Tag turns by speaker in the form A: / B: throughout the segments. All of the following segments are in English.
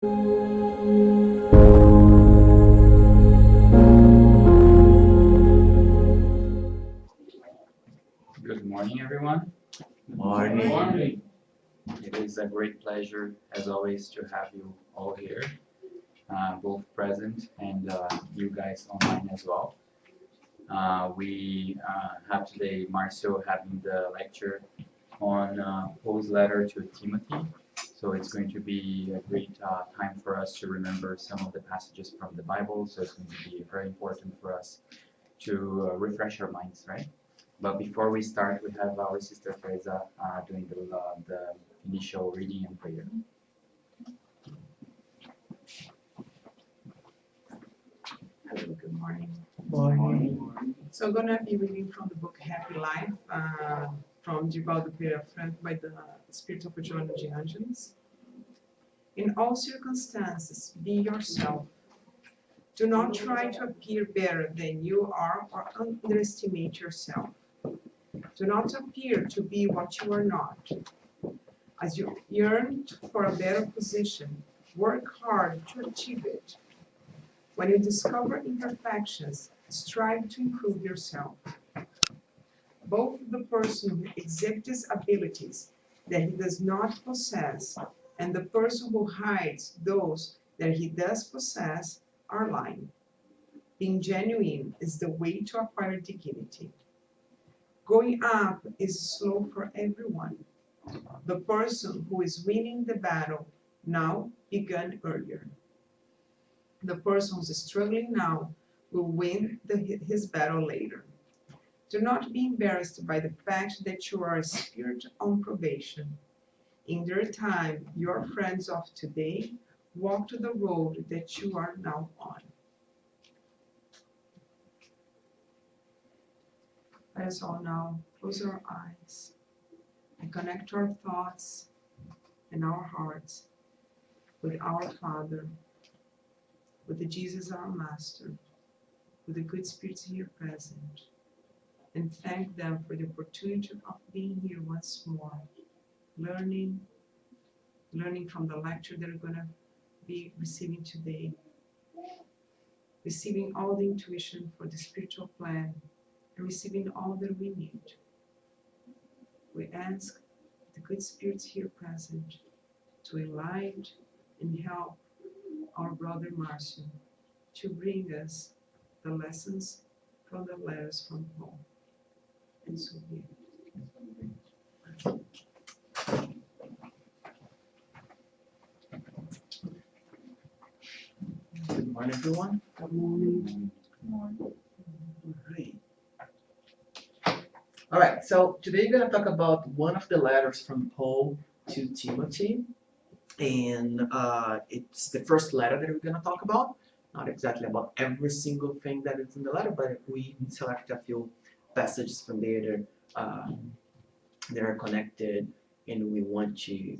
A: Good morning, everyone.
B: Morning.
C: Morning.
A: It is a great pleasure, as always, to have you all here, both present and you guys online as well. We have today Marcio having the lecture on Paul's letter to Timothy. So it's going to be a great time for us to remember some of the passages from the Bible. So it's going to be very important for us to refresh our minds, right? But before we start, we have our sister Teresa doing the initial reading and prayer.
D: Hello, good morning.
B: Morning.
D: So I'm gonna be reading from the book Happy Life, from Divaldo Pereira Franco by the Spirit of Joana de Angelis. In all circumstances, be yourself. Do not try to appear better than you are or underestimate yourself. Do not appear to be what you are not. As you yearn for a better position, work hard to achieve it. When you discover imperfections, strive to improve yourself. Both the person who exhibits abilities that he does not possess and the person who hides those that he does possess are lying. Being genuine is the way to acquire dignity. Going up is slow for everyone. The person who is winning the battle now began earlier. The person who's struggling now will win his battle later. Do not be embarrassed by the fact that you are a spirit on probation. In their time, your friends of today walked the road that you are now on. Let us all now close our eyes and connect our thoughts and our hearts with our Father, with the Jesus our Master, with the good spirits here present, and thank them for the opportunity of being here once more, learning from the lecture that we're going to be receiving today, receiving all the intuition for the spiritual plan, and receiving all that we need. We ask the good spirits here present to enlighten and help our brother Marcio to bring us the lessons from the letters from Paul. And so be it.
B: Good morning, everyone.
D: Good morning.
B: All right, so today we're going to talk about one of the letters from Paul to Timothy. And it's the first letter that we're going to talk about. Not exactly about every single thing that is in the letter, but we select a few passages from there that are connected, and we want to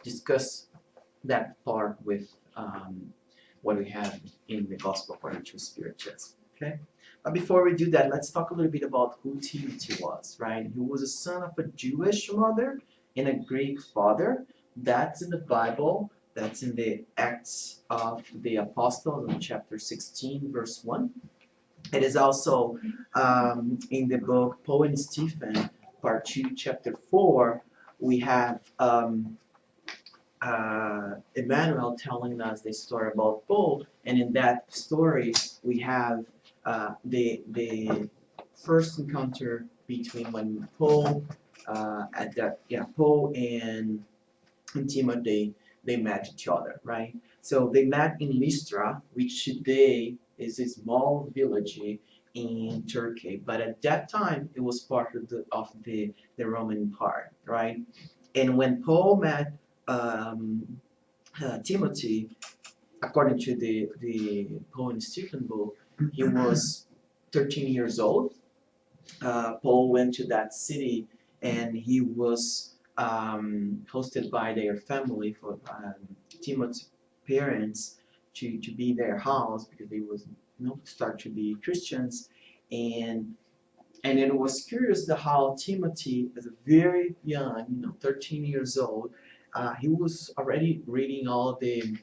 B: discuss that part with what we have in the Gospel according to Spiritist. Okay? But before we do that, let's talk a little bit about who Timothy was, right? He was a son of a Jewish mother and a Greek father. That's in the Bible. That's in the Acts of the Apostles in chapter 16, verse 1. It is also in the book Paul and Stephen, part 2, chapter 4. We have Emmanuel telling us the story about Paul, and in that story we have the first encounter between when Paul Paul and Timothy they met each other, right? So they met in Lystra, which today is a small village in Turkey, but at that time it was part of the Roman Empire, right? And when Paul met Timothy, according to the Paul and Stephen book, he was 13 years old. Paul went to that city and he was hosted by their family for Timothy's parents to be their house because they was start to be Christians, and it was curious how Timothy, as a very young, 13 years old, he was already reading all the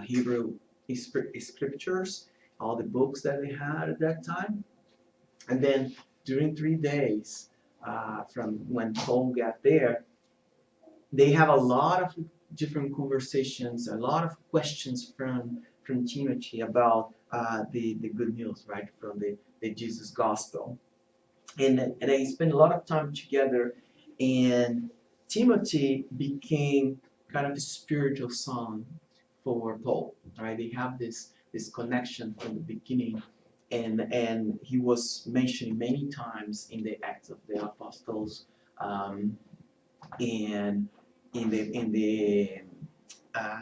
B: Hebrew scriptures, all the books that they had at that time. And then during 3 days from when Paul got there, they have a lot of different conversations, a lot of questions from Timothy about the good news, right, from the Jesus gospel. And they spend a lot of time together, and Timothy became kind of a spiritual son for Paul, right? They have this connection from the beginning, and he was mentioned many times in the Acts of the Apostles, and in the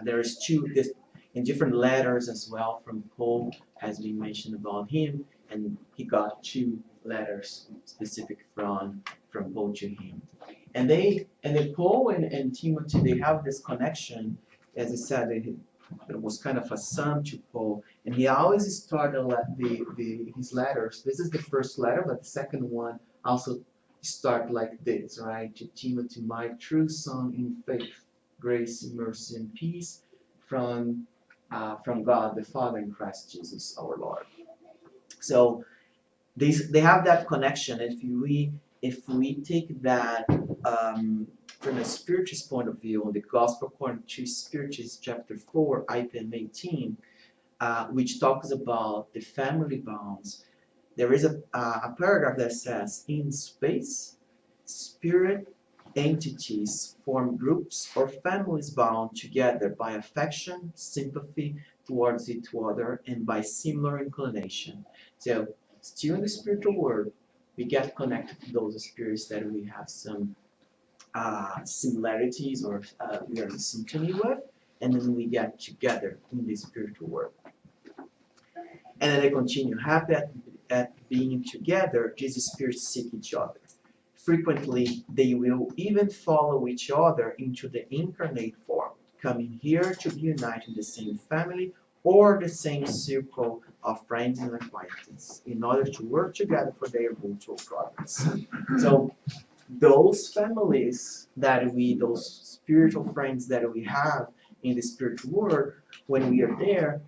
B: there's two this in different letters as well from Paul has been mentioned about him, and he got two letters specific from Paul to him, and then Paul and Timothy, they have this connection. As I said, it was kind of a son to Paul, and he always started his letters. This is the first letter, but the second one also start like this, right? To Timothy, my true son in faith, grace, mercy, and peace from God the Father and Christ Jesus our Lord. So they have that connection. If we take that from a spiritual point of view, on the Gospel according to Spiritist, chapter 4, item 18, which talks about the family bonds, there is a paragraph that says, in space, spirit entities form groups or families bound together by affection, sympathy towards each other, and by similar inclination. So, still in the spiritual world, we get connected to those spirits that we have some similarities or we are in sympathy with, and then we get together in the spiritual world. And then they continue, happy at being together, these spirits seek each other. Frequently, they will even follow each other into the incarnate form, coming here to be united in the same family or the same circle of friends and acquaintances in order to work together for their mutual progress. So those families those spiritual friends that we have in the spiritual world, when we are there,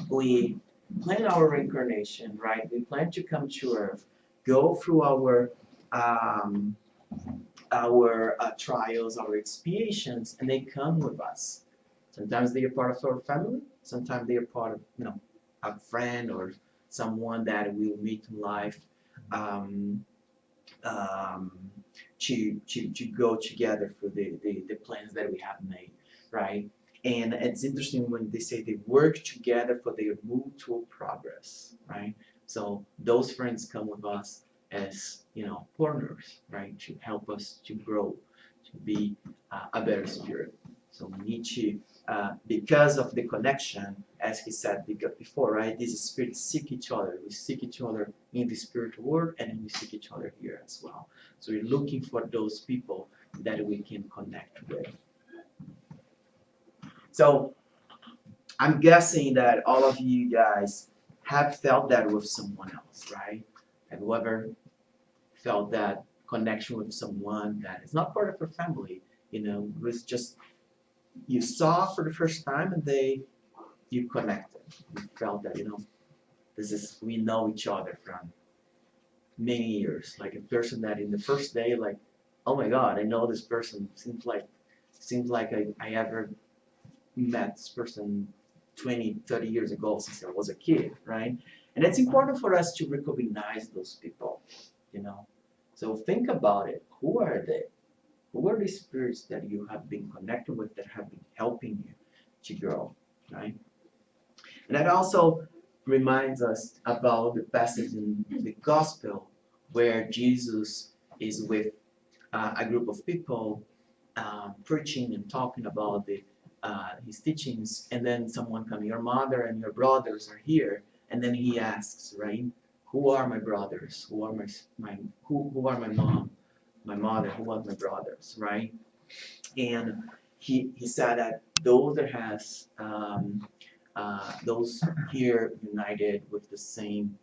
B: we plan our reincarnation, right? We plan to come to Earth, go through um, our trials, our expiations, and they come with us. Sometimes they are part of our family. Sometimes they are part of a friend or someone that we'll meet in life. Um, um, to go together for the plans that we have made, right? And it's interesting when they say they work together for their mutual progress, right? So those friends come with us as partners, right, to help us to grow, to be a better spirit. So we need to, because of the connection, as he said before, right? These spirits seek each other. We seek each other in the spiritual world, and we seek each other here as well. So we're looking for those people that we can connect with. So I'm guessing that all of you guys have felt that with someone else, right? Have you ever felt that connection with someone that is not part of your family? It was just you saw for the first time, and you connected. You felt that we know each other from many years, like a person that in the first day, like, oh my God, I know this person. Seems like I ever met this person 20, 30 years ago since I was a kid, right? And it's important for us to recognize those people, you know. So think about it. Who are they? Who are the spirits that you have been connected with that have been helping you to grow, right? And that also reminds us about the passage in the gospel where Jesus is with a group of people preaching and talking about his teachings, and then someone comes, your mother and your brothers are here, and then he asks, right, who are my brothers? Who are who are my mom, my mother? Who are my brothers, right? And he said that those that has those here united with the same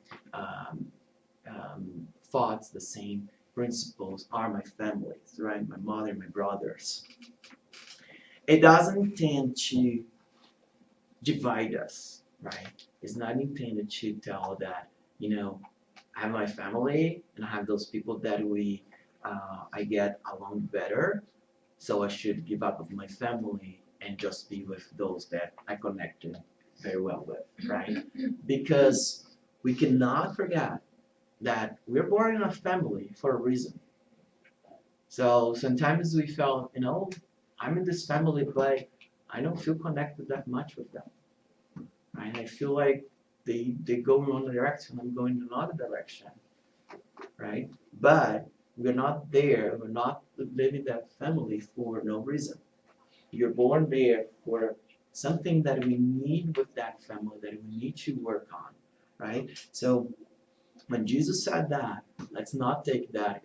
B: thoughts, the same principles are my families, right? My mother, my brothers. it doesn't intend to divide us, right? It's not intended to tell that, I have my family and I have those people that I get along better, so I should give up of my family and just be with those that I connected very well with, right? Because we cannot forget that we're born in a family for a reason. So sometimes we felt, I'm in this family, but I don't feel connected that much with them, right? I feel like they go in one direction, I'm going in another direction, right? But we're not there, we're not living that family for no reason. You're born there for something that we need with that family, that we need to work on, right? So when Jesus said that, let's not take that,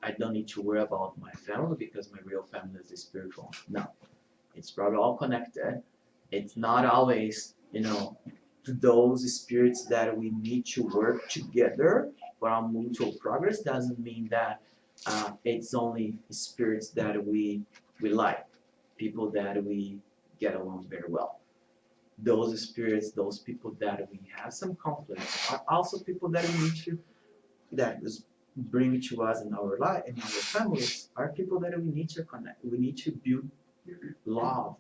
B: I don't need to worry about my family because my real family is spiritual. No, it's probably all connected. It's not always, those spirits that we need to work together for our mutual progress. Doesn't mean that it's only spirits that we like, people that we get along very well. Those spirits, those people that we have some conflicts, are also people that we need to that is bring to us in our life, in our families, are people that we need to connect. We need to build love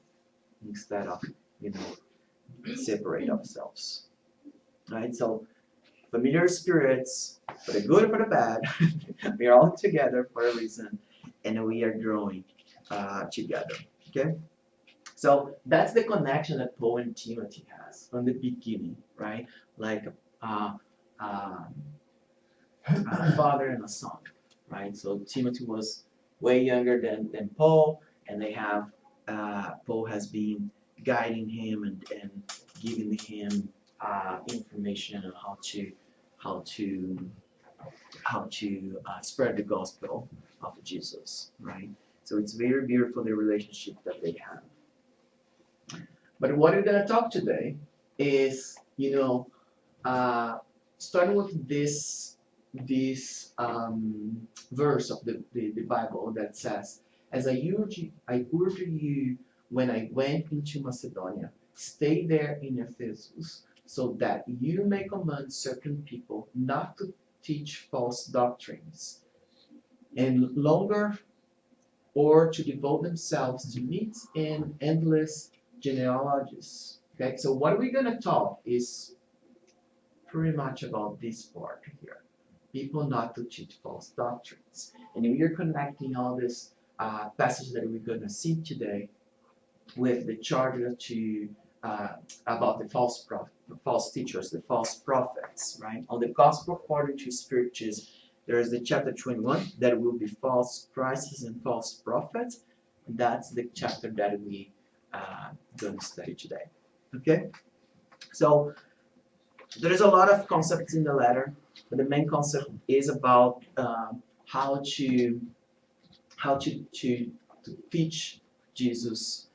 B: instead of you know separate ourselves. Right? So familiar spirits, for the good or for the bad, we are all together for a reason, and we are growing together. Okay. So that's the connection that Paul and Timothy has from the beginning, right? Like uh, um, a father and a son, right? So Timothy was way younger than Paul, and they have Paul has been guiding him and giving him information on how to how to spread the gospel of Jesus, right? So it's very beautiful the relationship that they have. But what we're gonna talk today is, uh, starting with this verse of the Bible that says, "As I urge you when I went into Macedonia, stay there in Ephesus, so that you may command certain people not to teach false doctrines, and longer or to devote themselves to meats and endless genealogies." Okay, so what we're gonna talk is pretty much about this part here. People not to teach false doctrines. And we are connecting all this passage that we're going to see today with the charge to about the false teachers, the false prophets, right? On the Gospel according to Spiritism, there is the chapter 21 that will be false Christs and false prophets. That's the chapter that we going to study today. Okay, so there is a lot of concepts in the letter, but the main concept is about how to teach Jesus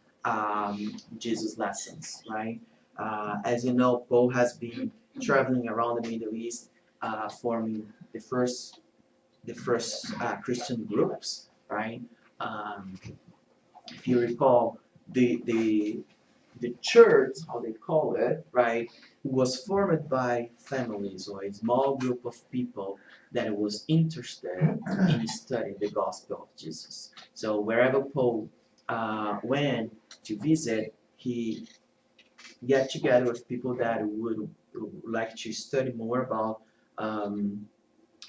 B: Jesus lessons, right? As you know, Paul has been traveling around the Middle East, forming the first Christian groups, right? Um, if you recall, the church, how they call it, right, was formed by families or a small group of people that was interested in studying the gospel of Jesus. So wherever Paul went to visit, he get together with people that would like to um,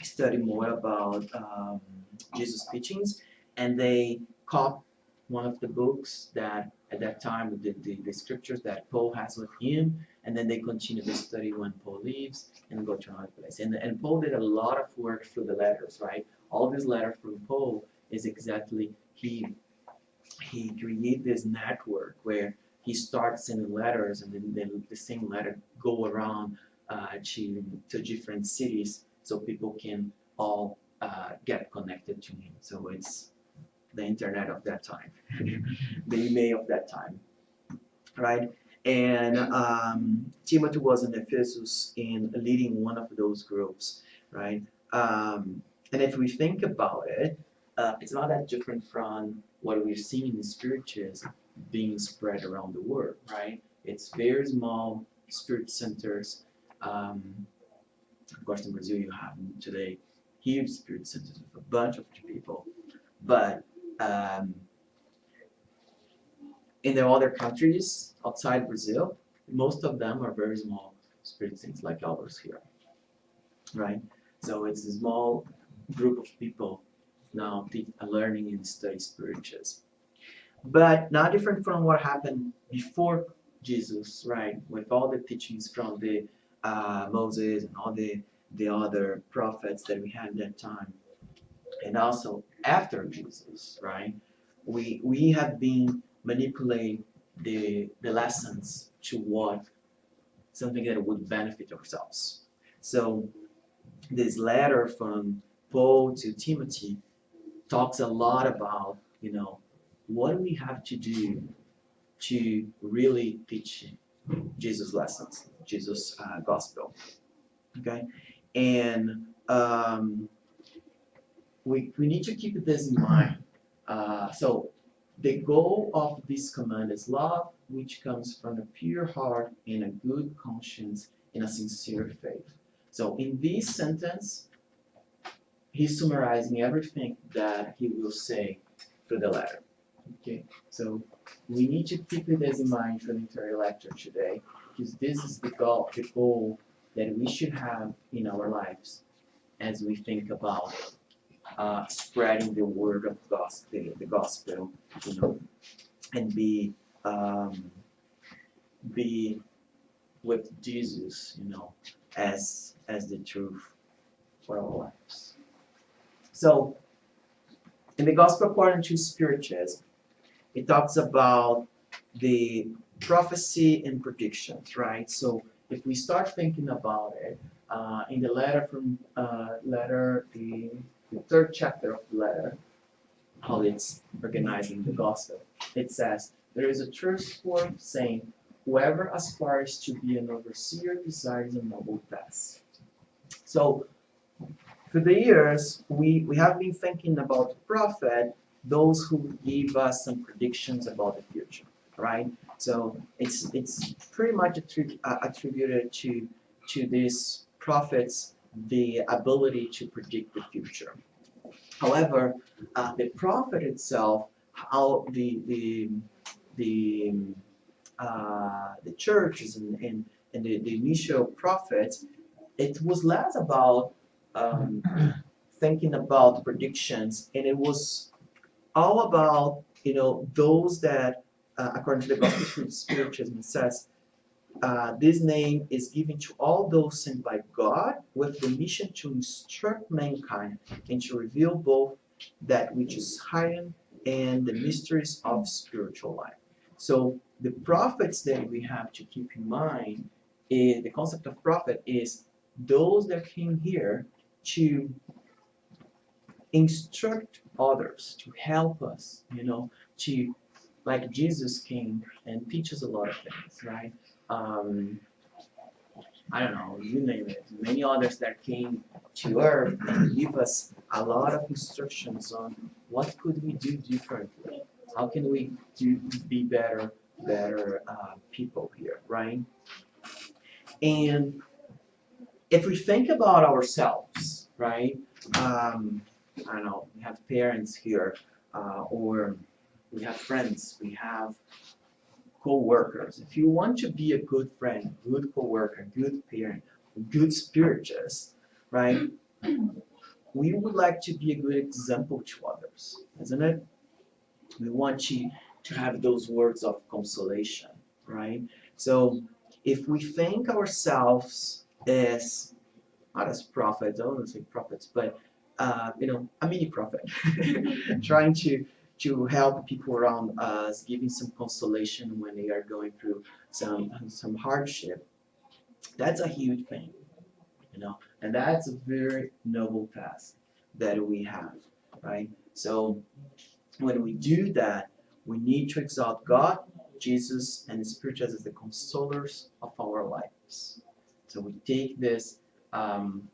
B: study more about Jesus' teachings, and they caught one of the books that at that time the scriptures that Paul has with him, and then they continue the study when Paul leaves and go to another place. And Paul did a lot of work through the letters, right? All these letters from Paul is exactly he created this network where he starts sending letters, and then the same letter go around to different cities so people can all get connected to him. So it's the internet of that time, the email of that time, right? And Timothy was in Ephesus in leading one of those groups, right? And if we think about it, it's not that different from what we've seen in the Spiritism, being spread around the world, right? It's very small spirit centers. Um, of course, in Brazil, you have today huge spirit centers with a bunch of people, but um, in the other countries outside Brazil, most of them are very small spirit centers like ours here, right? So it's a small group of people now learning and study spirituals. But not different from what happened before Jesus, right? With all the teachings from the Moses and all the other prophets that we had at that time, and also after Jesus, right? We have been manipulating the lessons to what something that would benefit ourselves. So this letter from Paul to Timothy talks a lot about, what do we have to do to really teach Jesus lessons, Jesus gospel. Okay, and we need to keep this in mind. So the goal of this command is love, which comes from a pure heart and a good conscience and a sincere faith. So in this sentence, he's summarizing everything that he will say through the letter. Okay, so we need to keep this in mind for the entire lecture today, because this is the goal that we should have in our lives as we think about spreading the word of the gospel, and be with Jesus, as the truth for our lives. So, in the gospel according to Spiritism, it talks about the prophecy and predictions, right? So if we start thinking about it, in the letter the third chapter of the letter, how it's organizing the gospel, it says, there is a trustworthy saying, whoever aspires to be an overseer desires a noble task. So for the years, we have been thinking about the prophet, those who give us some predictions about the future, right? So it's pretty much attributed to these prophets the ability to predict the future. However, the prophet itself, how the the churches and the initial prophets, it was less about um, thinking about predictions, and it was all about those that, according to the gospel spiritism, says this name is given to all those sent by God with the mission to instruct mankind and to reveal both that which is hidden and the mysteries of spiritual life. So the prophets that we have to keep in mind, the concept of prophet is those that came here to instruct others, to help us, to, like Jesus came and teach us a lot of things, right? Um, I don't know, you name it. Many others that came to earth and give us a lot of instructions on what could we do differently. How can we be better people here, right? And if we think about ourselves, right? I don't know, we have parents here, or we have friends, we have co-workers. If you want to be a good friend, good co-worker, good parent, good spiritist, right? We would like to be a good example to others, isn't it? We want to have those words of consolation, right? So if we think ourselves as not as prophets, I don't want to say prophets, but a mini prophet, trying to help people around us, giving some consolation when they are going through some hardship. That's a huge thing, and that's a very noble task that we have, right? So when we do that, we need to exalt God, Jesus, and the Spirit as the consolers of our lives. So we take this um,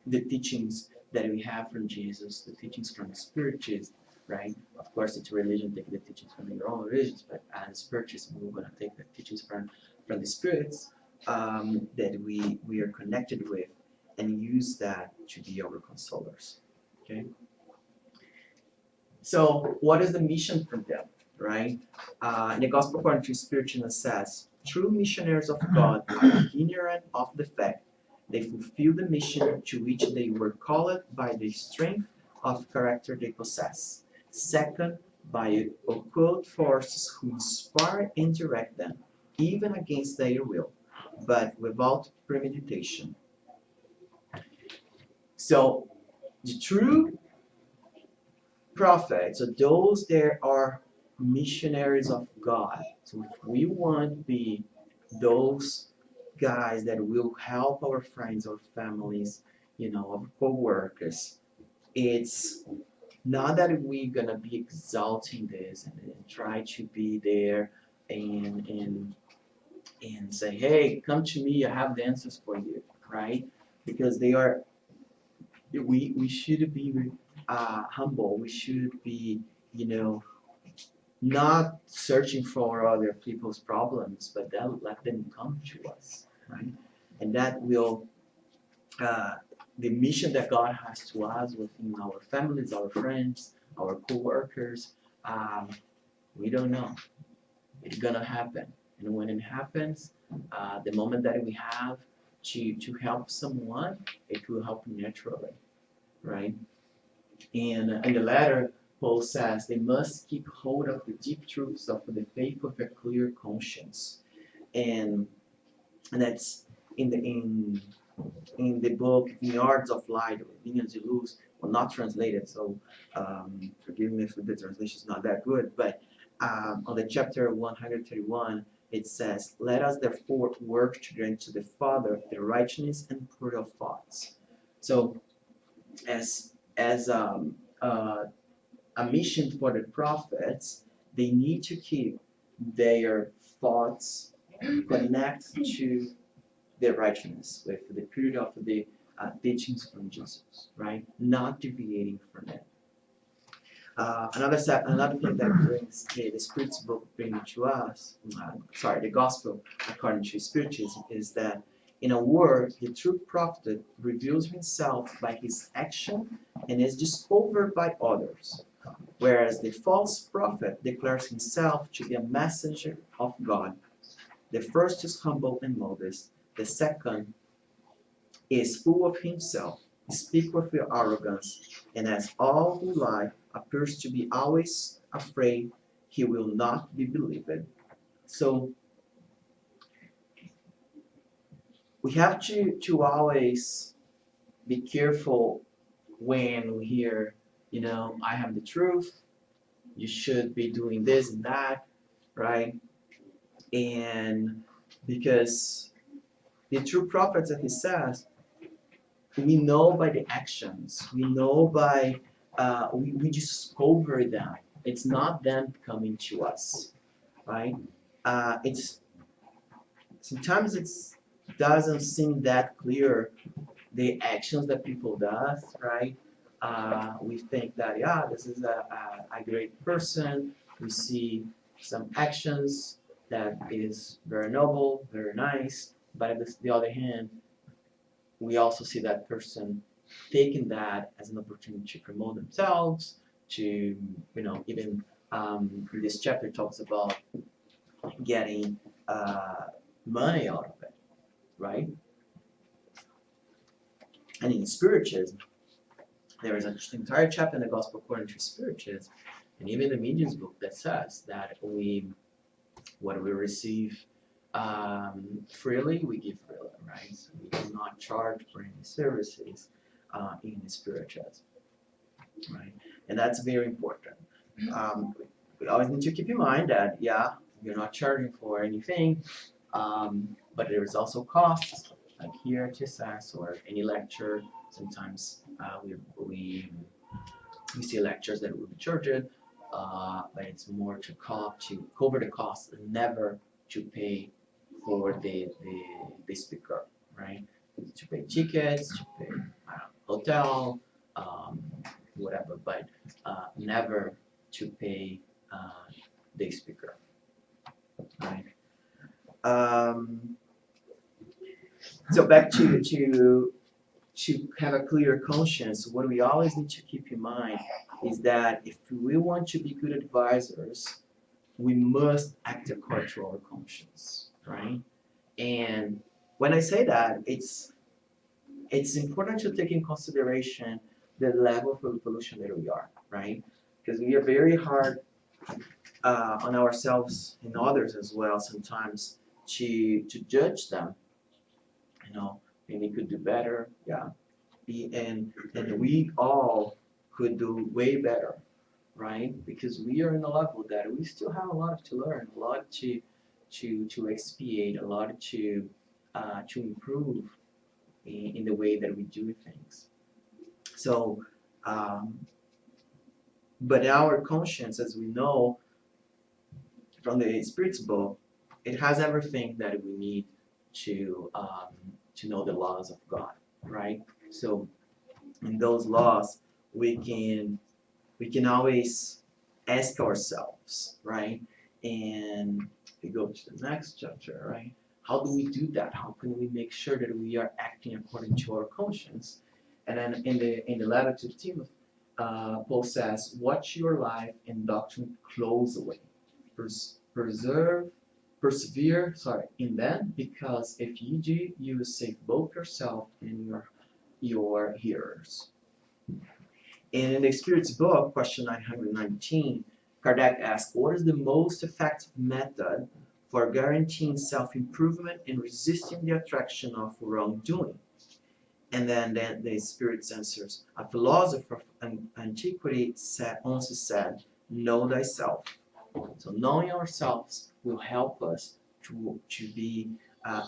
B: the teachings that we have from Jesus, the teachings from the Spiritist, right? Of course, each religion take the teachings from their own religions, but as spiritists, we're gonna take the teachings from the spirits that we are connected with, and use that to be our consolers. Okay. So, what is the mission for them, right? In the Gospel according to Spiritism says, true missionaries of God are ignorant of the fact they fulfill the mission to which they were called by the strength of character they possess. Second, by occult forces who inspire and direct them, even against their will, but without premeditation. So, the true prophets, or those that are missionaries of God. So if we want to be those guys that will help our friends or families, our co-workers, it's not that we're gonna be exalting this and try to be there and say, hey, come to me, I have the answers for you, right? Because we should be humble. We should be, you know, not searching for other people's problems, but then let them come to us, right? And that will, uh, the mission that God has to us within our families, our friends, our co-workers, um, we don't know. It's gonna happen, and when it happens, the moment that we have to help someone, it will help naturally, right? And in the letter, Paul says they must keep hold of the deep truths of the faith with a clear conscience, and that's in the book The Arts of Light, Opinions You Lose, well, not translated, so forgive me if the translation is not that good, but on the chapter 131, it says, let us therefore work to grant to the Father the righteousness and purity of thoughts. So as a mission for the prophets, they need to keep their thoughts connect to their righteousness with the period of the teachings from Jesus, right? Not deviating from it. Another thing that brings the Spirit's book bringing to us, the Gospel according to Spiritism, is that in a word, the true prophet reveals himself by his action and is discovered by others, whereas the false prophet declares himself to be a messenger of God. The first is humble and modest, the second is full of himself, speaks with arrogance, and as all who lie appears to be always afraid he will not be believed. So we have to always be careful when we hear, I have the truth, you should be doing this and that, right? And because the true prophets, as he says, we know by the actions, we know by, we discover them. It's not them coming to us, right? It's sometimes it's doesn't seem that clear the actions that people does, right? We think that yeah, this is a great person. We see some actions that is very noble, very nice, but on the other hand, we also see that person taking that as an opportunity to promote themselves, to even this chapter talks about getting money out of it, right? And in spiritualism, there is an entire chapter in the Gospel according to Spiritism, and even the Medium's book that says that what we receive freely, we give freely, right? So we do not charge for any services in spiritualism, right? And that's very important. We always need to keep in mind that, yeah, you're not charging for anything, but there is also costs, like here at TSS or any lecture. Sometimes we see lectures that will be charged, but it's more to cover the cost and never to pay for the speaker, right? To pay tickets, to pay hotel, whatever, but never to pay the speaker. Right. Um, so back to have a clear conscience, what we always need to keep in mind is that if we want to be good advisors, we must act according to our conscience, right? And when I say that, it's important to take in consideration the level of evolution that we are, right? Because we are very hard on ourselves and others as well sometimes to judge them, you know, and they could do better, yeah. And we all could do way better, right? Because we are in a level that we still have a lot to learn, a lot to expiate, a lot to improve in the way that we do things. So, um, but our conscience, as we know from the Spirit's book, it has everything that we need to know the laws of God, right? So in those laws, we can always ask ourselves, right? And we go to the next chapter, right? How do we do that? How can we make sure that we are acting according to our conscience? And then in the letter to Timothy, Paul says, "Watch your life and doctrine closely. Persevere, in them, because if you do, you will save both yourself and your hearers." And in the Spirit's book, question 919, Kardec asked, what is the most effective method for guaranteeing self-improvement and resisting the attraction of wrongdoing? And then the Spirit's answers, a philosopher of antiquity once said, know thyself. So knowing ourselves will help us to be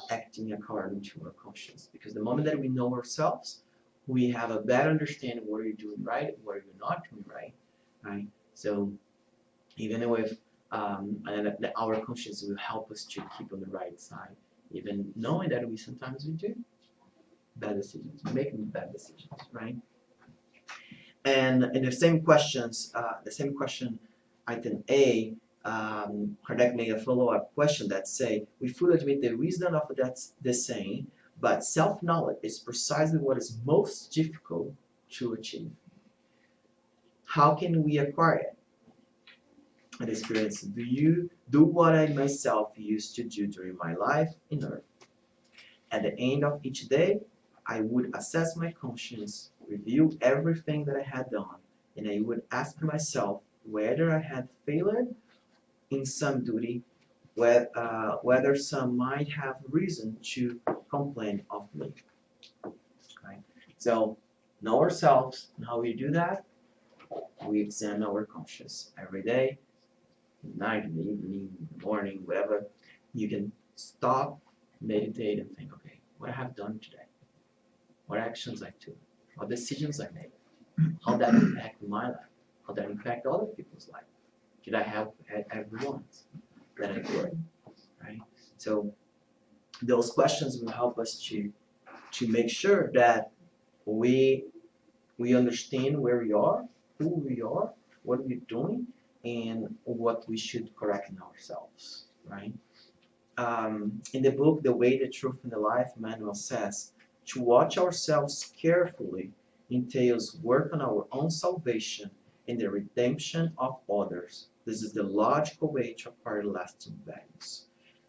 B: acting according to our conscience. Because the moment that we know ourselves, we have a better understanding what you're doing right and what you're not doing right, right? So even with and our conscience will help us to keep on the right side, even knowing that we sometimes we do bad decisions, making bad decisions, right? And in the same question, item A, Kardec made a follow-up question that say, we fully admit the wisdom of the saying, but self-knowledge is precisely what is most difficult to achieve. How can we acquire it? And experience, do you do what I myself used to do during my life in earth? At the end of each day, I would assess my conscience, review everything that I had done, and I would ask myself whether I had failed in some duty, whether some might have reason to complain of me. Right? So, know ourselves, and how we do that? We examine our conscience every day, at night, in the evening, in the morning, whatever. You can stop, meditate, and think, okay, what I have done today? What actions I took? What decisions I made? How that impacted my life? How that impacted other people's life? Did I help everyone's that I could? Right? So those questions will help us to make sure that we understand where we are, who we are, what we're doing, and what we should correct in ourselves. Right? In the book The Way, the Truth, and the Life, Manuel says, to watch ourselves carefully entails work on our own salvation and the redemption of others. This is the logical way to acquire lasting values.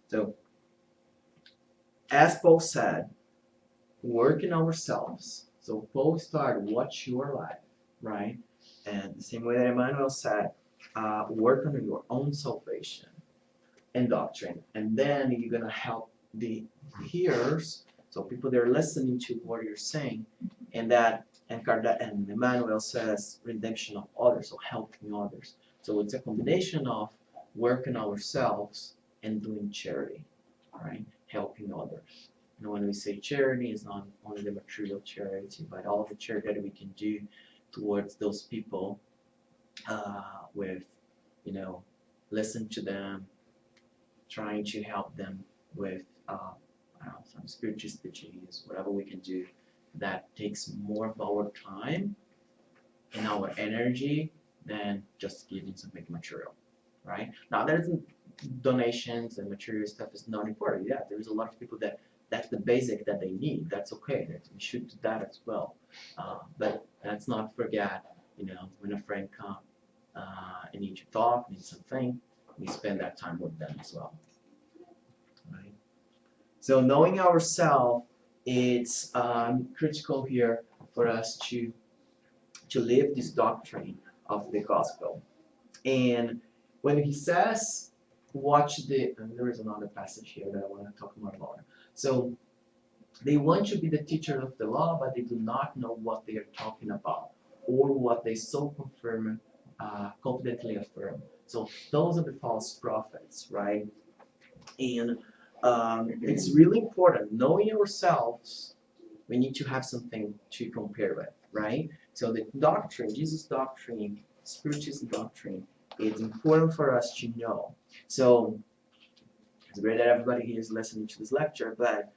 B: So, as Paul said, work in ourselves. So Paul started, watch your life, right? And the same way that Emmanuel said, work on your own salvation and doctrine, and then you're gonna help the hearers, so people that are listening to what you're saying, and and Emmanuel says redemption of others, so helping others. So it's a combination of working ourselves and doing charity, right? Helping others. And when we say charity, it's not only the material charity, but all the charity that we can do towards those people, with, listen to them, trying to help them with some spiritual teachings, whatever we can do that takes more of our time and our energy than just giving something material, right? Now there's donations and material stuff is not important. Yeah, there's a lot of people that that's the basic that they need. That's okay. That we should do that as well. But let's not forget, when a friend comes and need to talk, need something, we spend that time with them as well, right? So knowing ourselves, it's critical here for us to live this doctrine of the gospel. And when he says, watch the, and there is another passage here that I want to talk more about. So they want to be the teacher of the law, but they do not know what they are talking about or what they so confidently affirm. So those are the false prophets, right? And it's really important. Knowing ourselves, we need to have something to compare with, right? So the doctrine, Jesus' doctrine, Spiritist doctrine, it's important for us to know. So it's great that everybody here is listening to this lecture, but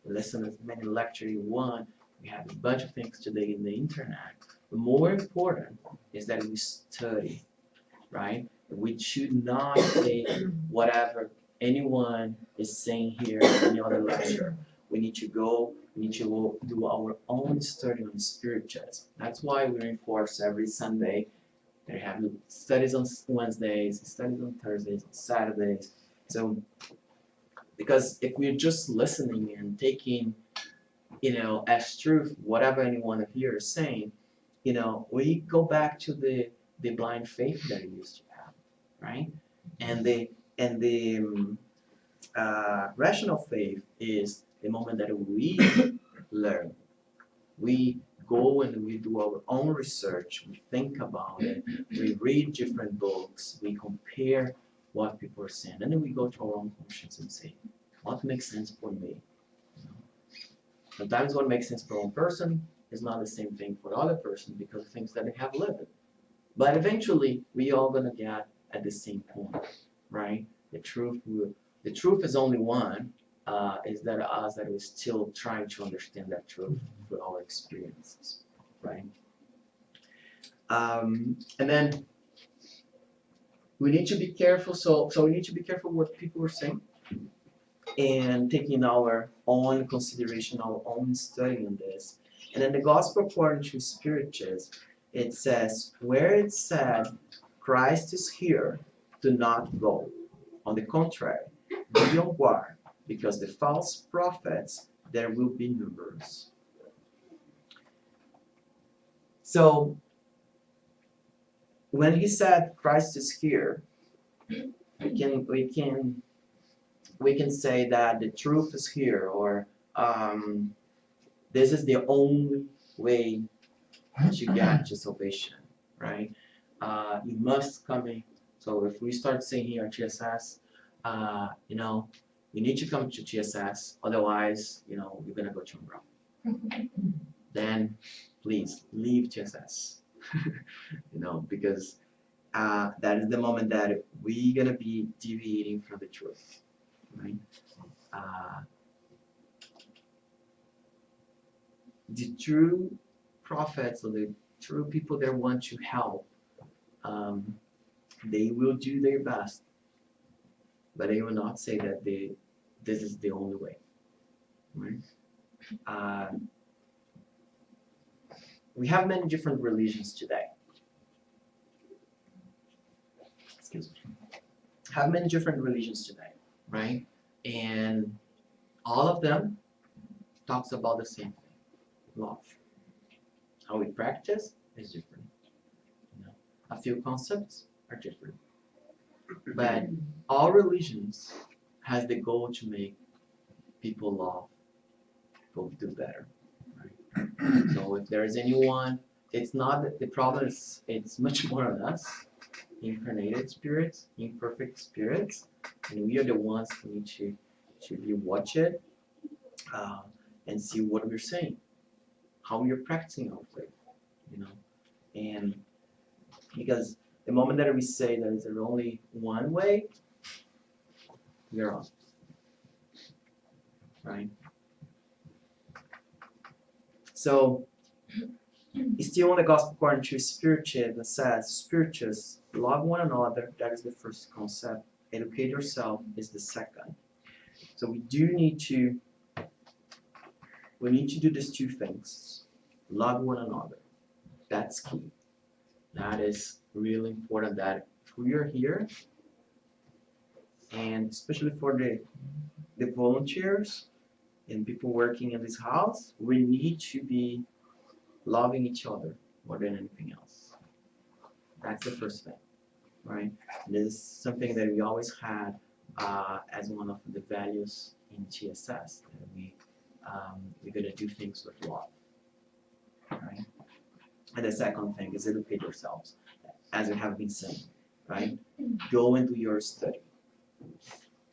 B: listen as many lectures you want. We have a bunch of things today in the internet. The more important is that we study, right? We should not take whatever anyone is saying here in any other lecture. We need to go do our own study on spiritualism. That's why we reinforce every Sunday. They have studies on Wednesdays, studies on Thursdays, on Saturdays. So, because if we're just listening and taking, as truth whatever anyone here is saying, we go back to the blind faith that we used to have, right? And the rational faith is the moment that we learn. We go and we do our own research, we think about it, we read different books, we compare what people are saying, and then we go to our own conscience and say, what makes sense for me? Sometimes what makes sense for one person is not the same thing for the other person because of things that they have lived. But eventually, we all gonna get at the same point, right? The truth is only one. Is that us that we're still trying to understand that truth through our experiences, right? And then we need to be careful. So we need to be careful what people are saying and taking our own consideration, our own study on this. And then the gospel according to Spiritism, it says, where it said, Christ is here, do not go. On the contrary, be on guard, because the false prophets, there will be numerous. So, when he said Christ is here, we can say that the truth is here, or this is the only way to get to salvation, right? You must come in. So if we start saying here at TSS, you need to come to TSS, otherwise, you're gonna go to umbrella. Then please leave TSS, because that is the moment that we're gonna be deviating from the truth, right? The true prophets or the true people that want to help, they will do their best, but they will not say that this is the only way, right? We have many different religions today. Excuse me. Have many different religions today, right? And all of them talks about the same thing, love. How we practice is different. A few concepts are different. But all religions has the goal to make people love, people do better. Right? So if there is anyone, it's not that the problem is, it's much more on us, incarnated spirits, imperfect spirits, and we are the ones who need to really watch it and see what we're saying, how we are practicing our faith, and because the moment that we say there is only one way, we are wrong, right? So Still in the Gospel according to Spiritist, it says, Spiritists, love one another. That is the first concept. Educate yourself is the second. So we need to do these two things. Love one another. That's key. That is really important that if we are here, and especially for the volunteers and people working in this house, we need to be loving each other more than anything else. That's the first thing, right? And this is something that we always had as one of the values in TSS, that we're gonna do things with love, right? And the second thing is educate yourselves, as we have been saying, right? Go and do your study.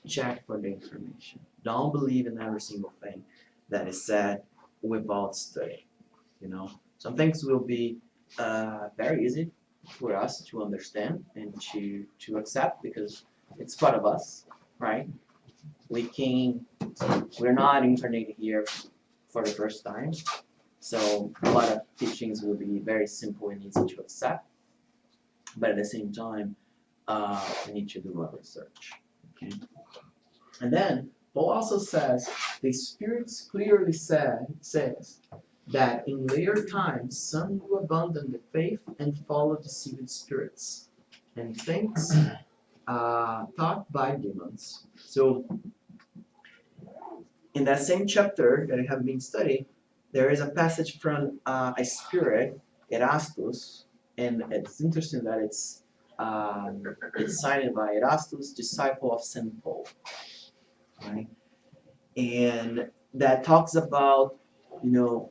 B: Check for the information. Don't believe in every single thing that is said without study. You know, some things will be very easy for us to understand and to accept because it's part of us, right? We're not incarnated here for the first time, so a lot of teachings will be very simple and easy to accept. But at the same time, we need to do our research. Okay? And then Paul also says the spirits clearly says that in later times some will abandon the faith and follow deceived spirits and things taught by demons. So in that same chapter that we have been studying, there is a passage from a spirit, Erastus, and it's interesting that it's cited by Erastus, disciple of Saint Paul, right? And that talks about, you know,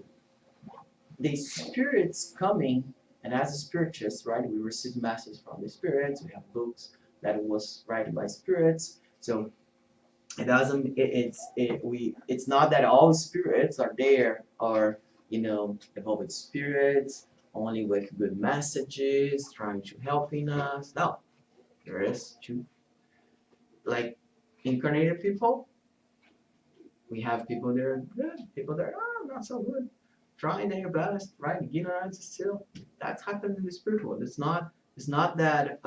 B: the spirits coming, and as a spiritist, right, we receive messages from the spirits. We have books that was written by spirits. So it doesn't. It's not that all spirits are there, or evolved spirits only with good messages trying to helping us. No, there is two, like incarnated people. We have people that are good, people that are not so good, trying their best, right? Ignorance still. That's happening in the spiritual world. It's not that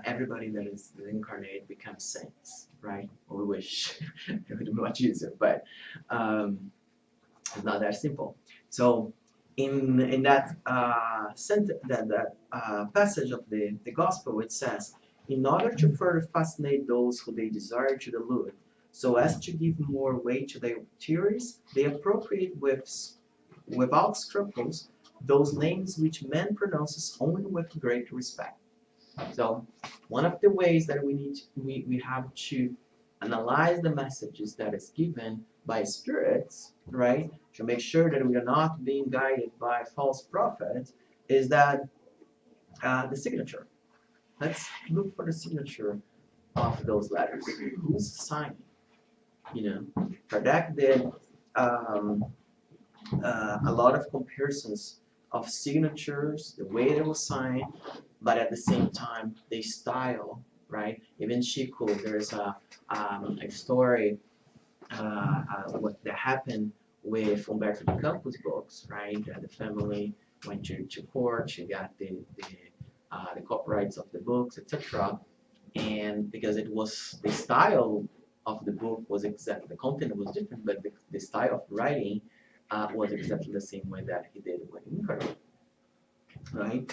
B: everybody that is incarnate becomes saints, right? Or we wish it would be much easier, but it's not that simple. So in that passage of the gospel, it says, in order to further fascinate those who they desire to delude, so as to give more weight to their theories, they appropriate without scruples those names which man pronounces only with great respect. So one of the ways that we have to analyze the messages that is given by spirits, right, to make sure that we are not being guided by false prophets, is that the signature. Let's look for the signature of those letters. Who's signing? Kardec did a lot of comparisons of signatures, the way they were signed, but at the same time, the style, right? Even Chico, there's a story what that happened with Humberto de Campos books, right? The family went to court, she got the copyrights of the books, etc. And because it was the style of the book was exactly, the content was different, but the style of writing was exactly the same way that he did with Incarnate, right?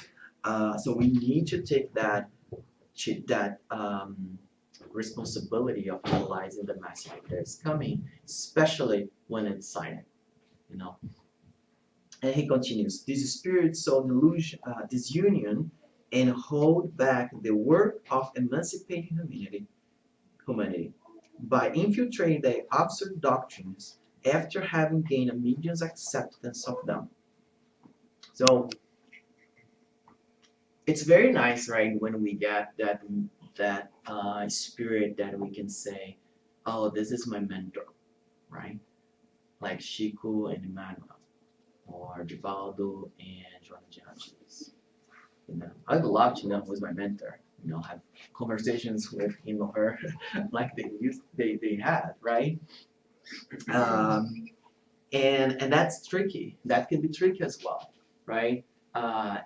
B: So we need to take that responsibility of analyzing the message that is coming, especially when it's silent, you know. And he continues, these spirits sow disunion and hold back the work of emancipating humanity by infiltrating their absurd doctrines after having gained a medium's acceptance of them. So it's very nice, right, when we get that spirit that we can say, oh, this is my mentor, right? Like Chico and Emmanuel, or Givaldo and Joana de Angelis. I'd love to know who's my mentor. Have conversations with him or her like they had, right? And that's tricky. That can be tricky as well, right?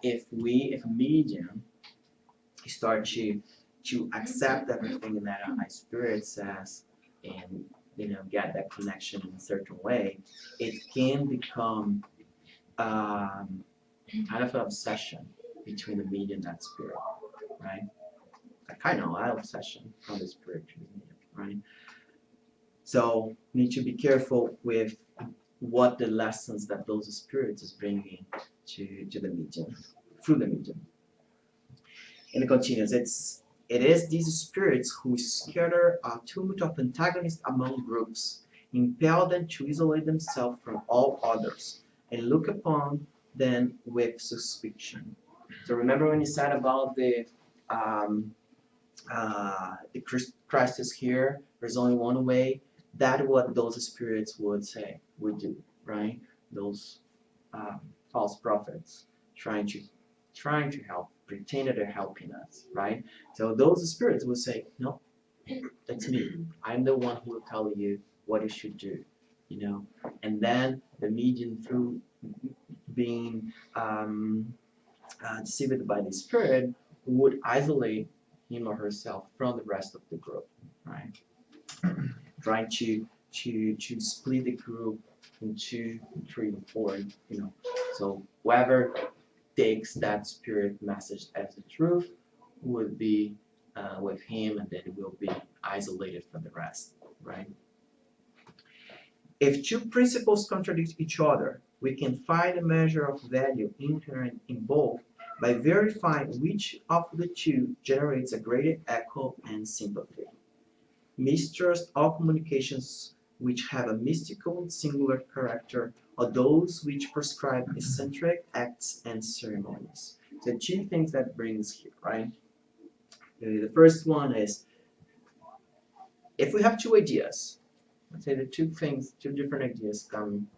B: If a medium start to accept everything that a spirit says and get that connection in a certain way, it can become um, kind of an obsession between the medium and that spirit, right? A kind of an obsession from the spirit to the medium, right? So need to be careful with what the lessons that those spirits is bringing to the medium through the medium. And it continues. It is these spirits who scatter a tumult of antagonists among groups, impel them to isolate themselves from all others, and look upon them with suspicion. So remember when you said about um, the Christ is here. There's only one way. That what those spirits would say, would do, right? Those um, false prophets trying to help, pretend that they're helping us, right? So those spirits will say, no, that's me. I'm the one who will tell you what you should do, And then the medium, through being deceived by the spirit, would isolate him or herself from the rest of the group, right? Trying to split the group into 3 and 4, So whoever takes that spirit message as the truth would be with him, and then it will be isolated from the rest, right? If two principles contradict each other, we can find a measure of value inherent in both by verifying which of the two generates a greater echo and sympathy. Mistrust all communications which have a mystical singular character, or those which prescribe eccentric acts and ceremonies. So two things that brings here, right? The first one is, if we have two ideas, let's say the two different ideas come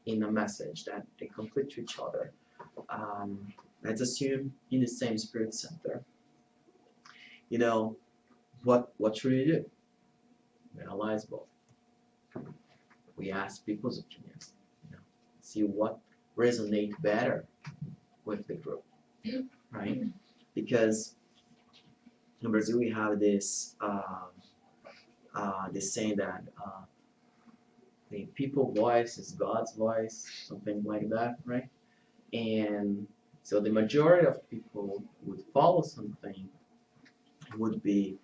B: in a message that they conflict to each other. Let's assume in the same spirit center. What should we do? We analyze both. We ask people's opinions. See what resonates better with the group, right? Because in Brazil we have this saying that the people voice is God's voice, something like that, right? And so the majority of people would follow something would be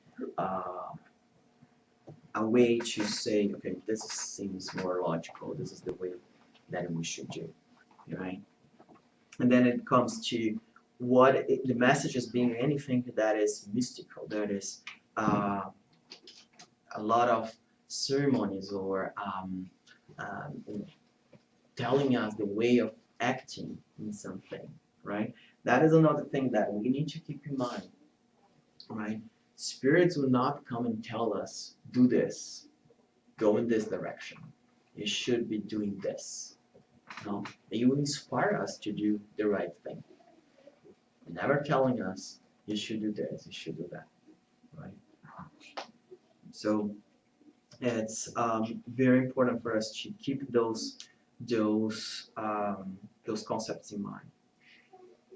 B: a way to say, okay, this seems more logical. This is the way that we should do, right? And then it comes to the message is being anything that is mystical, that is a lot of ceremonies or telling us the way of acting in something, right? That is another thing that we need to keep in mind, right? Spirits will not come and tell us, do this, go in this direction. You should be doing this. No, they will inspire us to do the right thing. Never telling us, you should do this, you should do that, right? So it's very important for us to keep those concepts in mind.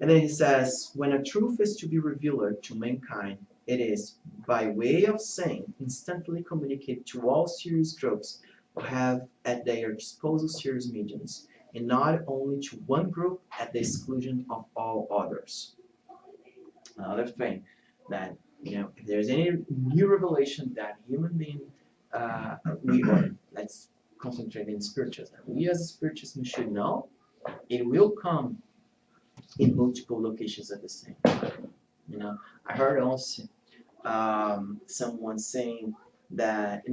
B: And then he says, when a truth is to be revealed to mankind, it is, by way of saying, instantly communicate to all serious groups who have at their disposal serious mediums, and not only to one group at the exclusion of all others. Another thing that, if there's any new revelation that human being, let's concentrate in spiritualism. We as spiritualists should know, it will come in multiple locations at the same time. I heard also someone saying that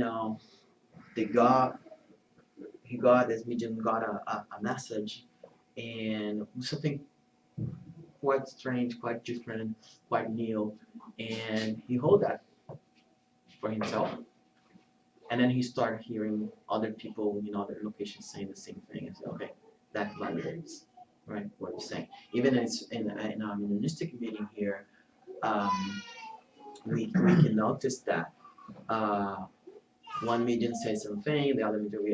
B: they got this medium got a message and something quite strange, quite different, quite new, and he hold that for himself. And then he started hearing other people in other locations saying the same thing, and said, okay, that validates, right, what you're saying. Even in our mediumistic meeting here, we can notice that one medium says something, the other medium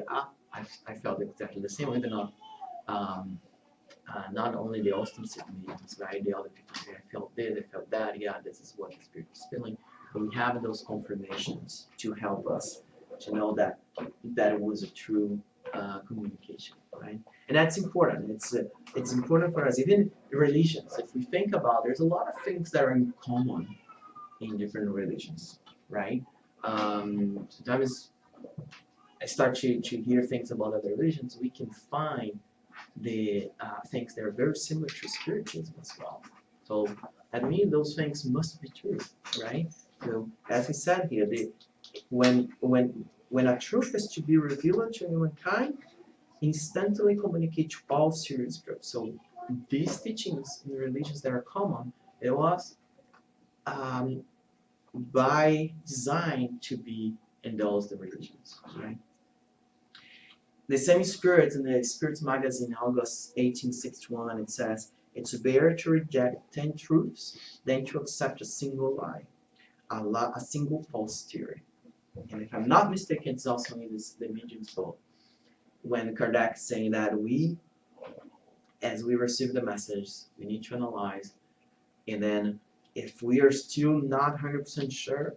B: I felt exactly the same, even not not only the Austin mediums, right? The other people say, I felt this, I felt that, yeah, this is what the Spirit is feeling. But we have those confirmations to help us to know that it was a true communication, right? And that's important. It's important for us, even religions. If we think about, there's a lot of things that are in common in different religions, right? Sometimes I start to hear things about other religions, we can find the things that are very similar to spiritism as well. So that means those things must be true, right? So as he said here, when a truth is to be revealed to humankind, instantly communicate to all serious groups. So these teachings in religions that are common, it was um, by design to be in those religions, right? The same Spirit in the Spirit magazine, August 1861, it says, it's better to reject 10 truths than to accept a single lie, a single false theory. And if I'm not mistaken, it's also in the Medium's book, when Kardec is saying that as we receive the message, we need to analyze, and then if we are still not 100% sure,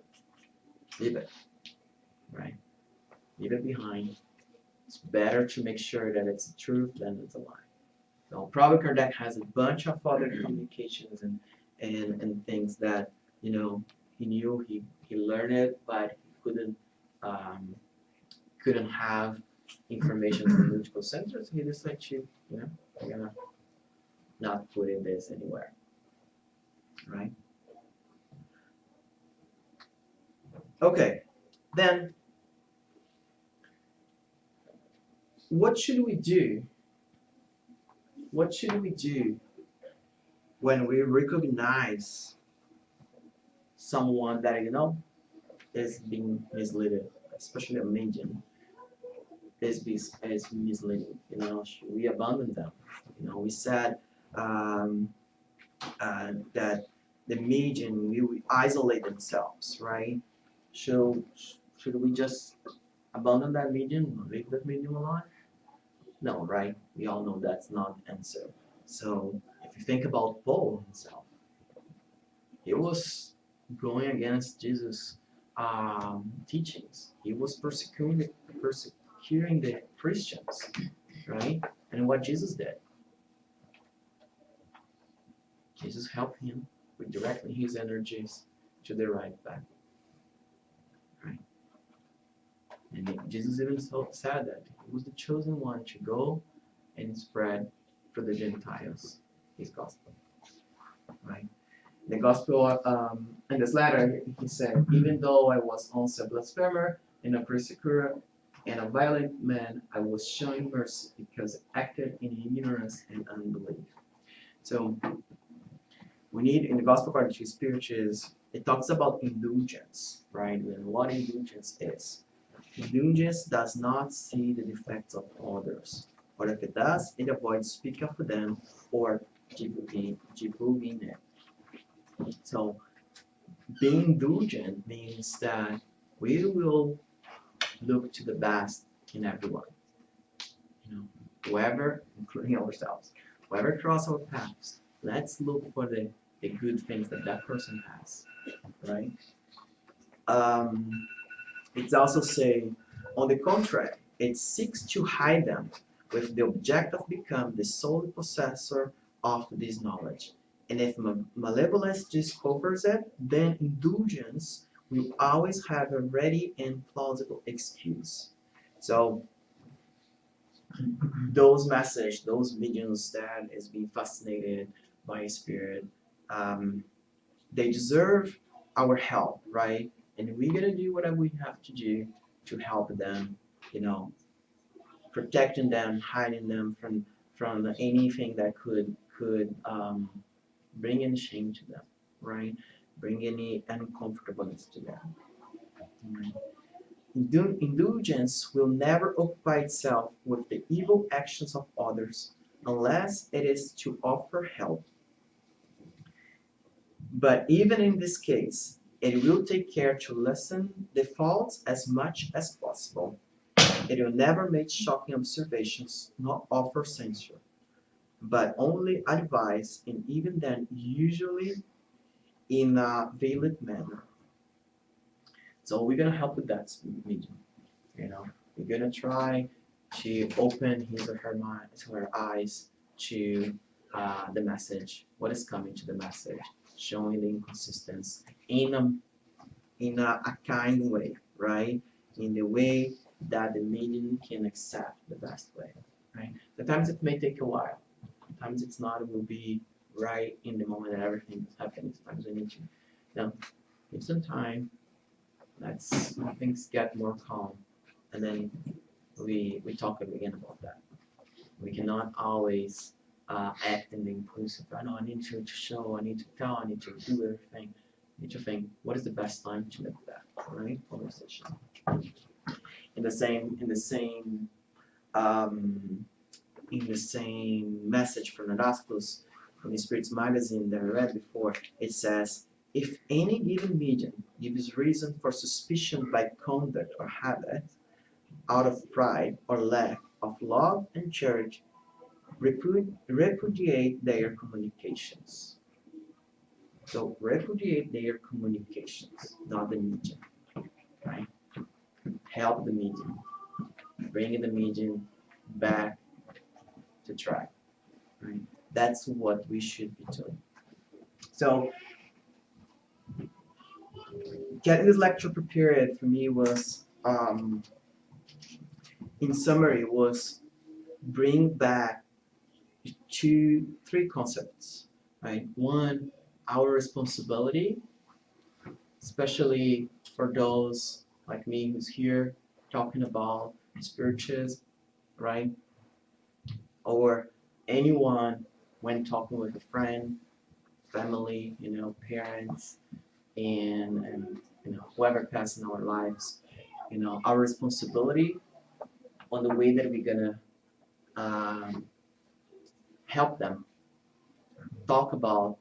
B: leave it, right? Leave it behind. It's better to make sure that it's the truth than it's a lie. So probably Kardec has a bunch of other communications and things that he knew he learned it, but he couldn't have information from multiple centers. He decided to I'm gonna not put in this anywhere, right? Okay, then what should we do? What should we do when we recognize someone that is being misled, especially a medium, is misleading? Should we abandon them? We said that the medium will isolate themselves, right? So should we just abandon that medium or leave that medium alive? No, right? We all know that's not the answer. So if you think about Paul himself, he was going against Jesus' teachings. He was persecuting the Christians, right? And what Jesus did, Jesus helped him with directing his energies to the right path, right? And Jesus even said that he was the chosen one to go and spread for the Gentiles his gospel, right? The gospel, in this letter, he said, even though I was also a blasphemer and a persecutor and a violent man, I was showing mercy because I acted in ignorance and unbelief. So we need, in the gospel according to Spiritist, it talks about indulgence, right? And what indulgence is. Indulgence does not see the defects of others, or if it does, it avoids speaking for them or divulging it. So being indulgent means that we will look to the best in everyone. Whoever, including ourselves, whoever cross our paths, let's look for the good things that person has, right? It's also saying, on the contrary, it seeks to hide them with the object of becoming the sole possessor of this knowledge. And if malevolence discovers it, then indulgence will always have a ready and plausible excuse. So those mediums that is being fascinated by spirit, they deserve our help, right? And we're gonna do whatever we have to do to help them, protecting them, hiding them from anything that could bring any shame to them, right? Bring any uncomfortableness to them. Right? Indulgence will never occupy itself with the evil actions of others unless it is to offer help. But even in this case, it will take care to lessen the faults as much as possible. It will never make shocking observations nor offer censure, but only advise, and even then usually in a veiled manner. So we're gonna help with that medium. You know, we're gonna try to open his or her mind, her eyes to the message, what is coming to the message, showing the inconsistency in a kind way, right? In the way that the medium can accept the best way, right? Sometimes it may take a while. Sometimes it's not. It will be right in the moment that everything is happening. Sometimes we need to, give some time. Let's things get more calm, and then we talk again about that. We cannot always act in the impulsive. I know I need to show, I need to tell, I need to do everything. I need to think what is the best time to make that right conversation. Um, in the same message from Erasmus from the Spirits magazine that I read before, it says, if any given medium gives reason for suspicion by conduct or habit, out of pride or lack of love and charity, repudiate their communications. So repudiate their communications, not the medium, right? Help the medium, bring the medium back to track, right? That's what we should be doing. So getting this lecture prepared for me was, in summary, was bring back three concepts, right? One, our responsibility, especially for those like me who's here talking about spiritualism, right? Or anyone when talking with a friend, family, parents, and whoever passed in our lives, our responsibility on the way that we're gonna um, help them talk about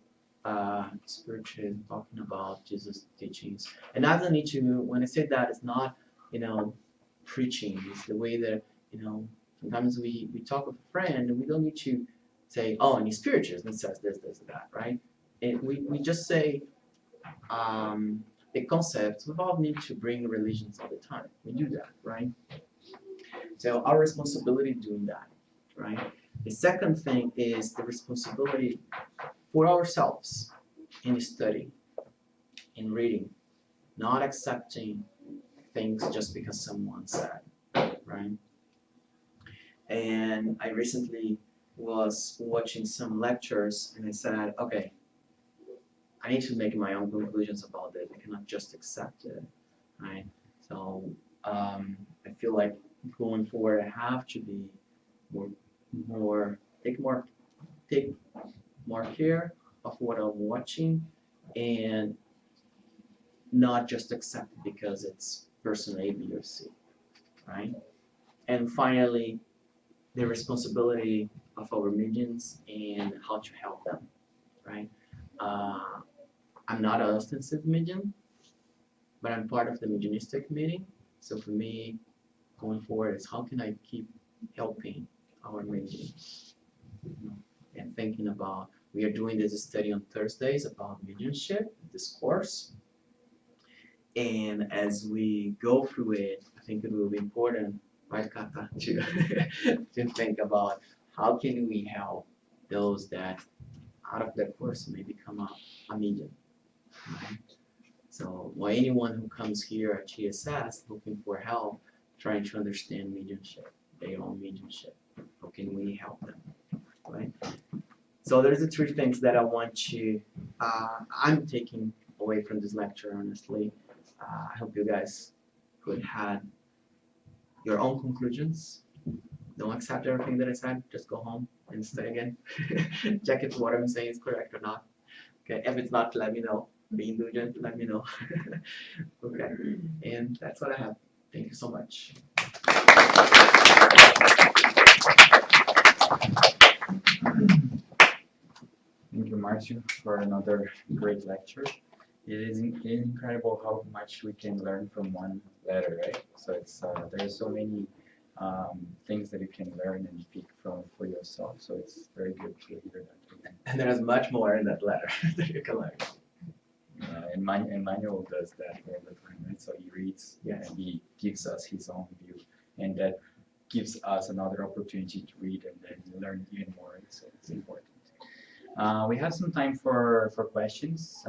B: spiritualism, talking about Jesus' teachings. And I don't need to, when I say that, it's not, preaching. It's the way that, sometimes we talk with a friend and we don't need to say, oh, and spiritualism says this, that, right? And we just say the concepts without need to bring religions all the time. We do that, right? So our responsibility doing that, right? The second thing is the responsibility for ourselves in study, in reading, not accepting things just because someone said, right? And I recently was watching some lectures and I said, okay, I need to make my own conclusions about it. I cannot just accept it, right? So I feel like going forward, I have to be more take more care of what I'm watching and not just accept it because it's person A, B, or C, right? And finally, the responsibility of our mediums and how to help them, right? I'm not an ostensive medium, but I'm part of the mediumistic meeting. So for me, going forward is how can I keep helping our mediums, and thinking about, we are doing this study on Thursdays about mediumship, this course. And as we go through it, I think it will be important, right, Kata, to think about how can we help those that out of that course may become a medium, right? So, well, anyone who comes here at GSS looking for help, trying to understand mediumship, their own mediumship, how can we help them, right? So there's the three things that I want to, I'm taking away from this lecture, honestly. I hope you guys could have your own conclusions. Don't accept everything that I said. Just go home and study again. Check if what I'm saying is correct or not. Okay, if it's not, let me know. Be indulgent, let me know. Okay, and that's what I have. Thank you so much.
A: Thank you, Marcio, for another great lecture. It is incredible how much we can learn from one letter, right? So it's there are so many things that you can learn and pick from for yourself. So it's very good to hear that again.
B: And there's much more in that letter that you can learn.
A: And Manuel does that all the time, right? So he reads and he gives us his own view, and that gives us another opportunity to read and then learn even more. So it's important. We have some time for questions.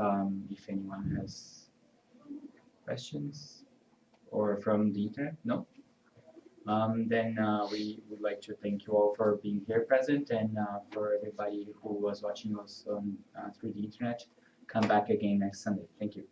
A: If anyone has questions or from the internet, no. Then we would like to thank you all for being here present, and for everybody who was watching us on through the internet. Come back again next Sunday. Thank you.